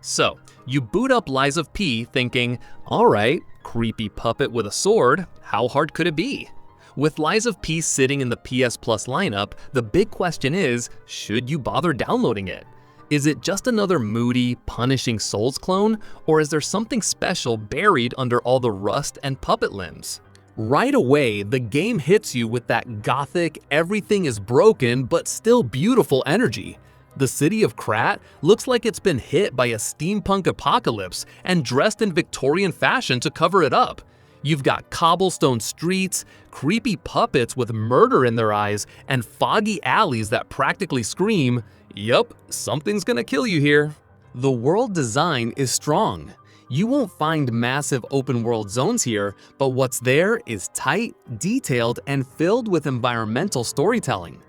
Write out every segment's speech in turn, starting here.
So, you boot up Lies of P thinking, alright, creepy puppet with a sword, how hard could it be? With Lies of P sitting in the PS Plus lineup, the big question is, should you bother downloading it? Is it just another moody, punishing Souls clone, or is there something special buried under all the rust and puppet limbs? Right away, the game hits you with that gothic, everything is broken but still beautiful energy. The city of Krat looks like it's been hit by a steampunk apocalypse and dressed in Victorian fashion to cover it up. You've got cobblestone streets, creepy puppets with murder in their eyes, and foggy alleys that practically scream, yup, something's gonna kill you here. The world design is strong. You won't find massive open world zones here, but what's there is tight, detailed, and filled with environmental storytelling.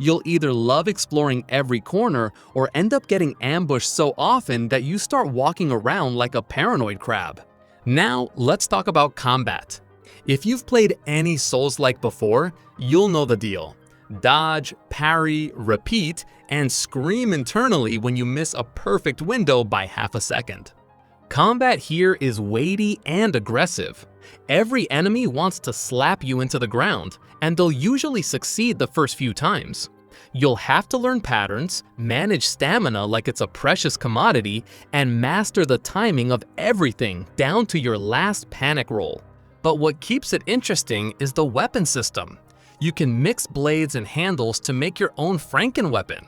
You'll either love exploring every corner or end up getting ambushed so often that you start walking around like a paranoid crab. Now, let's talk about combat. If you've played any Souls-like before, you'll know the deal. Dodge, parry, repeat, and scream internally when you miss a perfect window by half a second. Combat here is weighty and aggressive. Every enemy wants to slap you into the ground, and they'll usually succeed the first few times. You'll have to learn patterns, manage stamina like it's a precious commodity, and master the timing of everything down to your last panic roll. But what keeps it interesting is the weapon system. You can mix blades and handles to make your own Franken-weapon.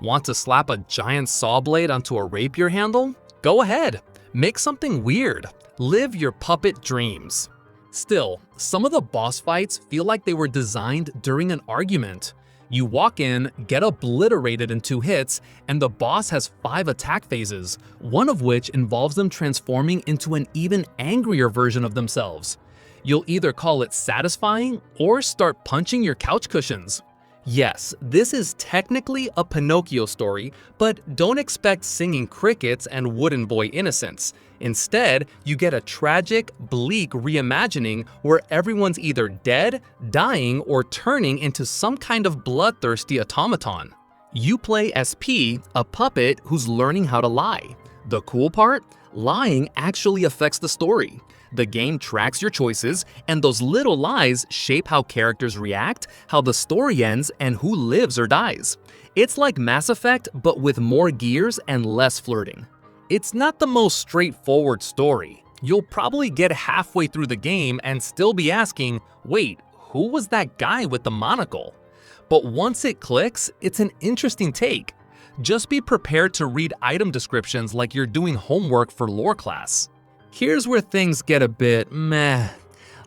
Want to slap a giant saw blade onto a rapier handle? Go ahead, make something weird. Live your puppet dreams. Still, some of the boss fights feel like they were designed during an argument. You walk in, get obliterated in 2 hits, and the boss has 5 attack phases, one of which involves them transforming into an even angrier version of themselves. You'll either call it satisfying or start punching your couch cushions. Yes, this is technically a Pinocchio story, but don't expect singing crickets and wooden boy innocence. Instead, you get a tragic, bleak reimagining where everyone's either dead, dying, or turning into some kind of bloodthirsty automaton. You play as P, a puppet who's learning how to lie. The cool part? Lying actually affects the story. The game tracks your choices, and those little lies shape how characters react, how the story ends, and who lives or dies. It's like Mass Effect, but with more gears and less flirting. It's not the most straightforward story. You'll probably get halfway through the game and still be asking, wait, who was that guy with the monocle? But once it clicks, it's an interesting take. Just be prepared to read item descriptions like you're doing homework for lore class. Here's where things get a bit meh.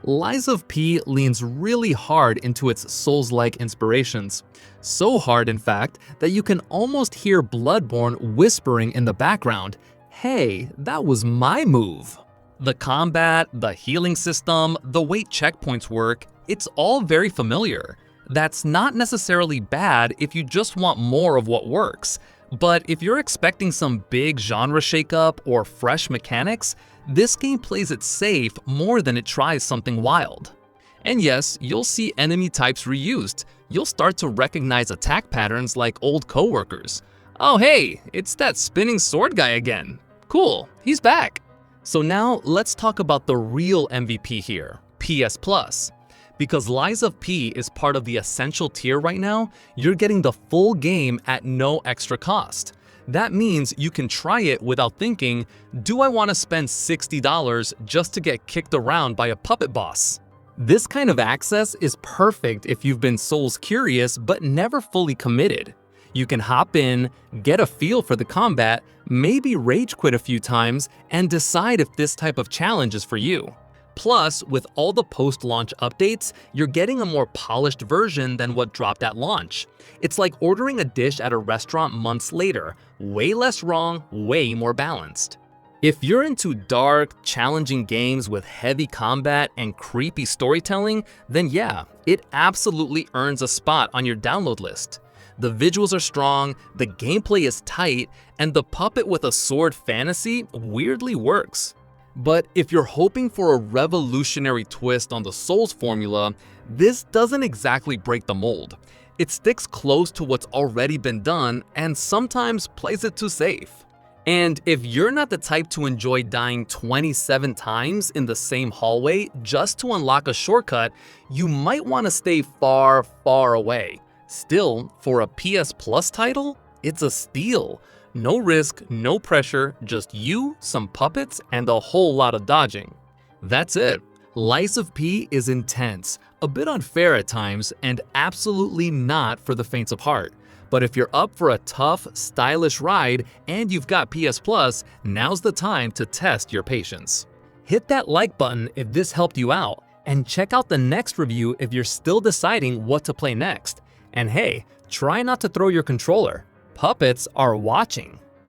Lies of P leans really hard into its Souls-like inspirations. So hard, in fact, that you can almost hear Bloodborne whispering in the background, hey, that was my move. The combat, the healing system, the way checkpoints work, it's all very familiar. That's not necessarily bad if you just want more of what works. But if you're expecting some big genre shakeup or fresh mechanics, this game plays it safe more than it tries something wild. And yes, you'll see enemy types reused. You'll start to recognize attack patterns like old coworkers. Oh hey, it's that spinning sword guy again. Cool, he's back. So now let's talk about the real MVP here, PS Plus. Because Lies of P is part of the Essential tier right now, you're getting the full game at no extra cost. That means you can try it without thinking, do I want to spend $60 just to get kicked around by a puppet boss? This kind of access is perfect if you've been Souls curious but never fully committed. You can hop in, get a feel for the combat, maybe rage quit a few times, and decide if this type of challenge is for you. Plus, with all the post-launch updates, you're getting a more polished version than what dropped at launch. It's like ordering a dish at a restaurant months later, way less wrong, way more balanced. If you're into dark, challenging games with heavy combat and creepy storytelling, then yeah, it absolutely earns a spot on your download list. The visuals are strong, the gameplay is tight, and the puppet with a sword fantasy weirdly works. But if you're hoping for a revolutionary twist on the Souls formula, this doesn't exactly break the mold. It sticks close to what's already been done and sometimes plays it too safe. And if you're not the type to enjoy dying 27 times in the same hallway just to unlock a shortcut, you might want to stay far, far away. Still, for a PS Plus title, it's a steal. No risk, no pressure, just you, some puppets, and a whole lot of dodging. That's it. Lies of P is intense, a bit unfair at times, and absolutely not for the faint of heart. But if you're up for a tough, stylish ride and you've got PS Plus, now's the time to test your patience. Hit that like button if this helped you out, and check out the next review if you're still deciding what to play next. And hey, try not to throw your controller. Puppets are watching.